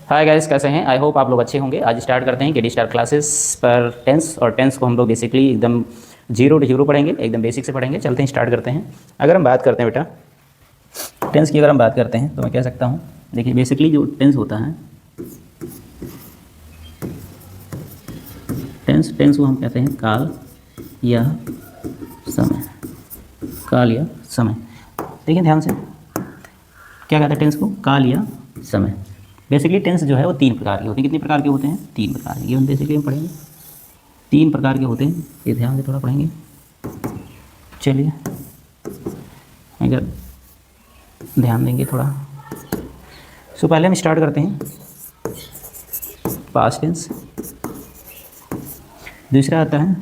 Hi guys, कैसे हैं? I hope आप लोग अच्छे होंगे। आज स्टार्ट करते हैं केडी स्टार क्लासेस पर टेंस। और टेंस को हम लोग बेसिकली एकदम जीरो टू हीरो पढ़ेंगे, एकदम बेसिक से पढ़ेंगे। चलते हैं, स्टार्ट करते हैं। अगर हम बात करते हैं बेटा टेंस की, अगर हम बात करते हैं तो मैं कह सकता हूँ, देखिए बेसिकली जो टेंस होता है, टेंस को हम कहते हैं काल या समय। काल या समय, देखिए ध्यान से, क्या कहते हैं टेंस को? काल या समय। बेसिकली टेंस जो है वो तीन प्रकार के होते हैं। कितने प्रकार के होते हैं? तीन प्रकार के। ये हम बेसिकली हम पढ़ेंगे, तीन प्रकार के होते हैं। ये ध्यान से थोड़ा पढ़ेंगे। चलिए, अगर ध्यान देंगे थोड़ा, सो पहले हम स्टार्ट करते हैं पास्ट टेंस। दूसरा आता है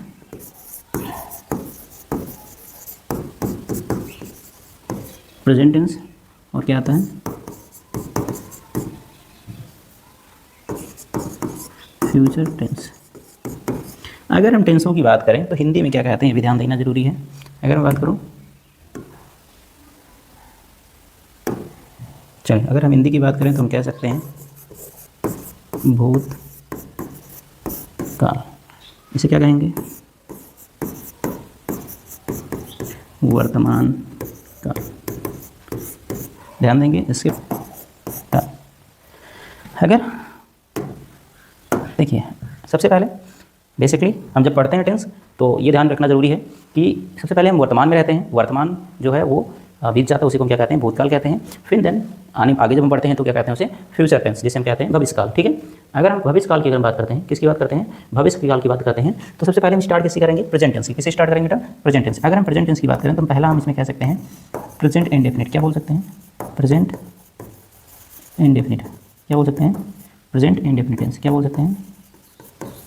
प्रेजेंट टेंस, और क्या आता है? Future tense. अगर हम टेंसों की बात करें तो हिंदी में क्या कहते हैं, ये भी ध्यान देना जरूरी है। अगर मैं बात करूं, चलिए अगर हम हिंदी की बात करें तो हम कह सकते हैं भूत काल। इसे क्या कहेंगे? वर्तमान काल। ध्यान देंगे इसके। अगर देखिए, सबसे पहले बेसिकली हम जब पढ़ते हैं टेंस तो ये ध्यान रखना जरूरी है कि सबसे पहले हम वर्तमान में रहते हैं। वर्तमान जो है वो बीत जाता है, उसी को हम क्या कहते हैं? भूतकाल कहते हैं। फिर देन आगे जब हम पढ़ते हैं तो क्या कहते हैं उसे? फ्यूचर टेंस, जिसे हम कहते हैं भविष्यकाल। ठीक है। अगर हम भविष्यकाल की अगर बात करते हैं, किसकी बात करते हैं? भविष्यकाल की बात करते हैं, तो सबसे पहले हम स्टार्ट किससे करेंगे? प्रेजेंट टेंस की। किससे स्टार्ट करेंगे बेटा? Present tense. अगर हम प्रेजेंट टेंस की बात करें तो पहला हम इसमें कह सकते हैं प्रेजेंट इंडेफिनिट। क्या बोल सकते हैं? Present indefinite. क्या बोल सकते हैं? Present indefinite tense. क्या बोल सकते हैं?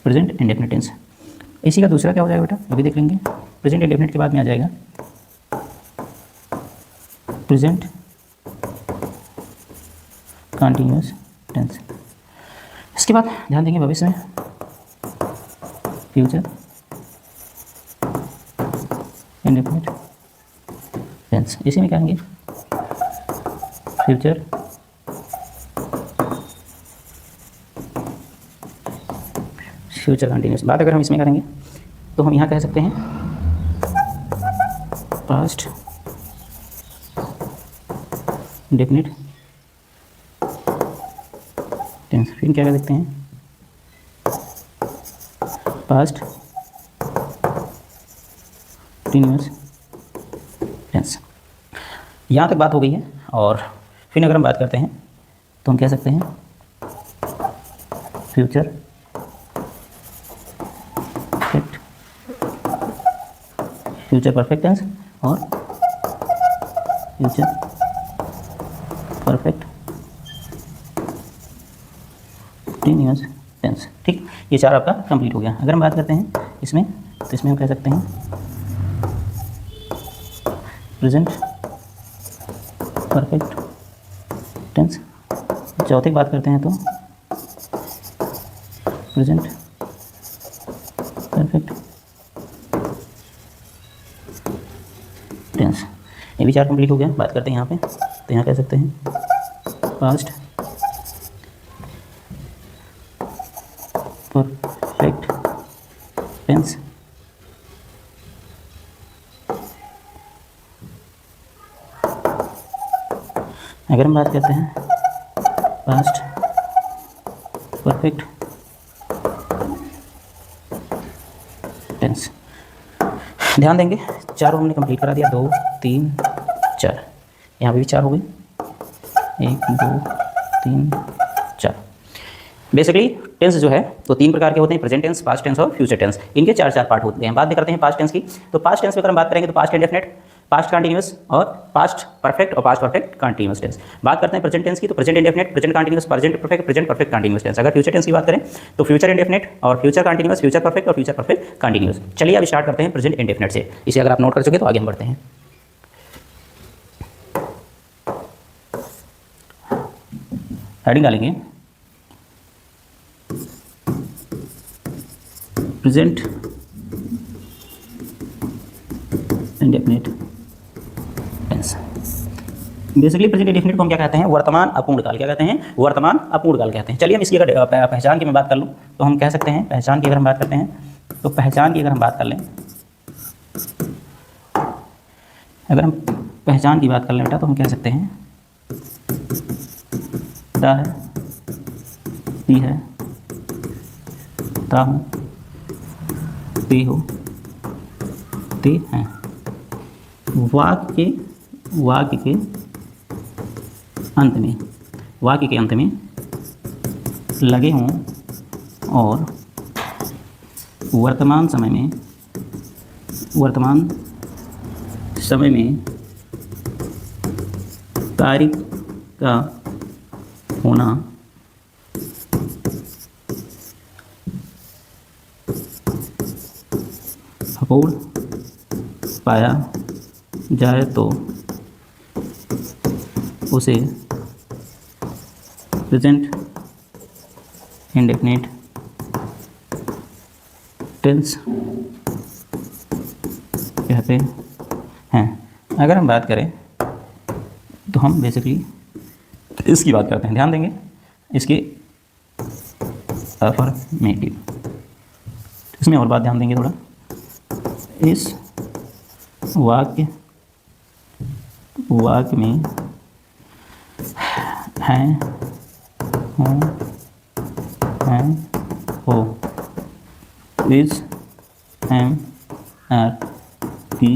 Present indefinite tense. इसी का दूसरा क्या हो जाएगा बेटा? अभी देख लेंगे। प्रेजेंट इंडेफिनिट के बाद में आ जाएगा प्रेजेंट कंटिन्यूअस टेंस। इसके बाद ध्यान देंगे भविष्य में फ्यूचर इंडेफिनिट टेंस। इसी में क्या कहेंगे? Future continuous. बात अगर हम इसमें करेंगे तो हम यहाँ कह सकते हैं पास्ट इंडेफिनिट टेंस। फिर क्या कह सकते हैं? Past continuous tense. यहाँ तक बात हो गई है। और फिर अगर हम बात करते हैं तो हम कह सकते हैं फ्यूचर परफेक्ट टेंस और फ्यूचर परफेक्ट कंटिन्यूअस टेंस। ठीक, ये चार आपका कंप्लीट हो गया। अगर हम बात करते हैं इसमें तो इसमें हम कह सकते हैं प्रेजेंट परफेक्ट टेंस। चौथे की बात करते हैं तो प्रेजेंट परफेक्ट टेंस। ये भी चार कंप्लीट हो गया। बात करते हैं यहाँ पे, तो यहाँ कह सकते हैं पास्ट परफेक्ट टेंस। अगर हम बात करते हैं पास्ट परफेक्ट टेंस, ध्यान देंगे चारों हमने कंप्लीट करा दिया। 2 3 4, यहाँ पे भी 4 हो गई। 1 2 3 4। बेसिकली टेंस जो है तो तीन प्रकार के होते हैं, प्रेजेंट टेंस, पास्ट टेंस और फ्यूचर टेंस। इनके चार चार पार्ट होते हैं। बात भी करते हैं पास्ट टेंस की। तो पास्ट टेंस में अगर हम बात करेंगे तो पास्ट इंडेफिनिट, पास्ट कंटिन्यूअस और पास्ट परफेक्ट और पास्ट परफेक्ट कंटिन्यूअस टेंस। बात करते हैं प्रेजेंट टेंस की, तो present indefinite, present continuous, present perfect continuous tense. अगर फ्यूचर टेंस की बात करें तो फ्यूचर इंडेफिनिट और फ्यूचर कंटिन्यूअस, फ्यूचर परफेक्ट और फ्यूचर परफेक्ट कंटिन्यूअस। चलिए अब स्टार्ट करते हैं प्रेजेंट इंडेफिनिट से। इसे अगर आप नोट कर चुके तो आगे हम बढ़ते हैं। हेडिंग डालेंगे present indefinite tense. Basically present indefinite को हम क्या कहते हैं, वर्तमान अपूर्ण काल। क्या कहते हैं, वर्तमान अपूर्ण काल कहते हैं। चलिए हम इसकी अगर पहचान की मैं बात कर लूँ तो हम कह सकते हैं, पहचान की अगर हम बात करते हैं तो पहचान की अगर हम बात कर लें, अगर हम पहचान की बात कर लें बेटा तो हम कह सकते हैं ता है, ती है, ता हूँ, ते हो, ते हैं। वाक्य के अंत में, वाक्य के अंत में लगे हों और वर्तमान समय में कार्य का होना अपूर्ण पाया जाए तो उसे प्रेजेंट इंडेफिनिट टेंस कहते हैं। अगर हम बात करें तो हम बेसिकली इसकी बात करते हैं, ध्यान देंगे इसके अफर्मेटिव, इसमें और बात ध्यान देंगे थोड़ा। इस वाक्य में हैं, हों, हैं, हो, इज, एम, आर की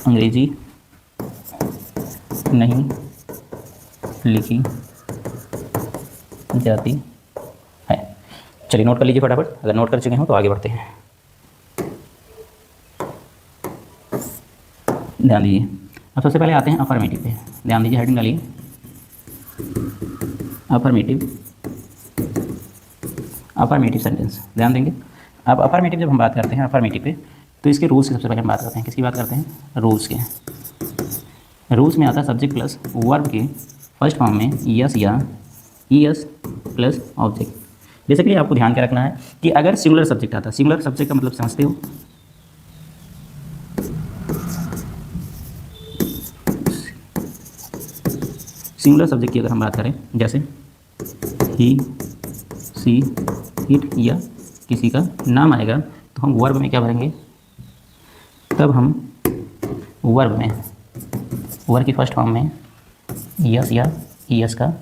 अंग्रेजी नहीं लिखी जाती है। चलिए नोट कर लीजिए फटाफट, अगर नोट कर चुके हो तो आगे बढ़ते हैं। ध्यान दीजिए, अब सबसे पहले आते हैं अफर्मेटिव पे। ध्यान दीजिए, हेडिंग डालिए अफर्मेटिव सेंटेंस। ध्यान देंगे, अब अफर्मेटिव जब हम बात करते हैं अफर्मेटिव पे तो इसके रूल्स की सबसे पहले हम बात करते हैं। किसकी बात करते हैं, रूल्स के। रूल्स में आता है सब्जेक्ट प्लस वर्ब के फर्स्ट फॉर्म में यस या ईएस प्लस ऑब्जेक्ट। बेसिकली आपको ध्यान क्या रखना है कि अगर सिंगुलर सब्जेक्ट आता है, सिंगुलर सब्जेक्ट का मतलब समझते हो, सिंगुलर सब्जेक्ट की अगर हम बात करें जैसे ही, सी, इट या किसी का नाम आएगा तो हम वर्ब में क्या भरेंगे, तब हम वर्ब में वर्ब की फर्स्ट फॉर्म में यस या ईएस का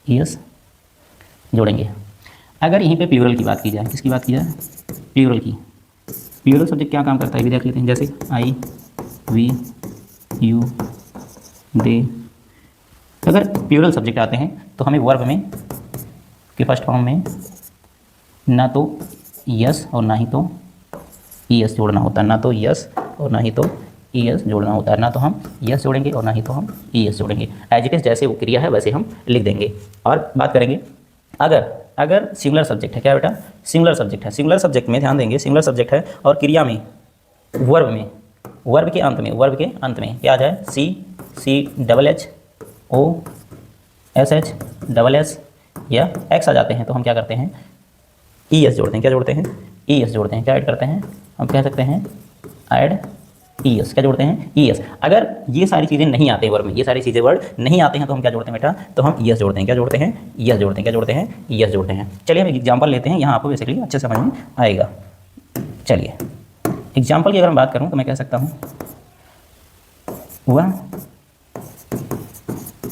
ईएस जोड़ेंगे। अगर यहीं पे प्लूरल की बात की जाए, किसकी बात की जाए, प्लूरल की। प्लूरल सब्जेक्ट क्या काम करता है भी देख लेते हैं, जैसे आई, वी, यू, दे। अगर प्लूरल सब्जेक्ट आते हैं तो हमें वर्ब में के फर्स्ट फॉर्म में ना तो यस और ना ही तो ईएस जोड़ना होता है, ना तो यस और ना ही तो ईएस जोड़ना होता है, ना तो हम यस जोड़ेंगे और ना ही तो हम ईएस जोड़ेंगे। एज इट इज़ जैसे वो क्रिया है वैसे हम लिख देंगे। और बात करेंगे अगर सिंगुलर सब्जेक्ट है, क्या बेटा, सिंगुलर सब्जेक्ट है, सिंगुलर सब्जेक्ट में ध्यान देंगे, सिंगुलर सब्जेक्ट है और क्रिया में वर्ब के अंत में क्या आ जाए, C double H O S H double S या एक्स आ जाते हैं तो हम क्या करते हैं, ईएस जोड़ते हैं। क्या जोड़ते हैं, ईएस जोड़ते हैं। क्या ऐड करते हैं, हम कह सकते हैं ऐड ईएस। क्या जोड़ते हैं, ईएस। अगर ये सारी चीज़ें नहीं आते वर्ड में, ये सारी चीज़ें वर्ड नहीं आते हैं तो हम क्या जोड़ते हैं बेटा, तो हम ईएस जोड़ते हैं। क्या जोड़ते हैं, ईएस जोड़ते हैं। क्या जोड़ते हैं, ईएस जोड़ते हैं। चलिए हम एग्जाम्पल लेते हैं, यहाँ आपको बेसिकली अच्छे समझ में आएगा। चलिए एग्जाम्पल की अगर मैं बात करूँ तो मैं कह सकता हूँ वह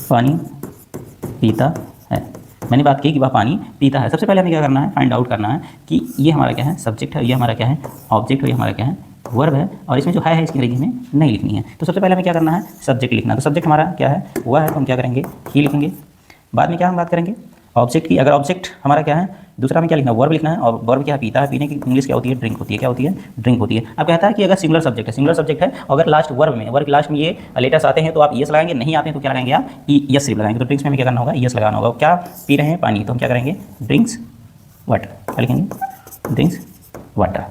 पानी पीता है। मैंने बात की कि वह पानी पीता है। सबसे पहले हमें क्या करना है, फाइंड आउट करना है कि ये हमारा क्या है, सब्जेक्ट है, ये हमारा क्या है, ऑब्जेक्ट है, ये हमारा क्या है, वर्ब है, और इसमें जो है इसकी अंग्रेजी में नहीं लिखनी है। तो सबसे पहले हमें क्या करना है, सब्जेक्ट लिखना। तो सब्जेक्ट हमारा क्या है, वह है, तो हम क्या करेंगे, ही लिखेंगे। बाद में क्या हम बात करेंगे, ऑब्जेक्ट की। अगर ऑब्जेक्ट हमारा क्या है, दूसरा हमें क्या लिखना है, वर्ब लिखना है। और वर्ब क्या है, पीता है। पीने की इंग्लिश क्या होती है, ड्रिंक होती है। क्या होती है, ड्रिंक होती है। अब कहता है कि अगर सिंगुलर सब्जेक्ट है, अगर लास्ट वर्ब में, वर्ब के लास्ट में ये लेटर्स आते हैं तो आप यस लगाएंगे, नहीं आते हैं तो क्या लगाएंगे आप, यस सिर्फ लगाएंगे। तो ड्रिंक्स में हमें क्या करना होगा, यस लगाना होगा। क्या पी रहे हैं, पानी, तो हम क्या करेंगे, ड्रिंक्स वाटर। क्या लिखेंगे, ड्रिंक्स वाटर।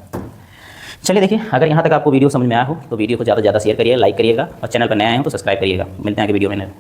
चलिए देखिए, अगर यहाँ तक आपको वीडियो समझ में आया हो तो वीडियो को ज़्यादा से ज़्यादा शेयर करिए, लाइक करिएगा, और चैनल पर नए आए हो तो सब्सक्राइब करिएगा। मिलते हैं आगे वीडियो में।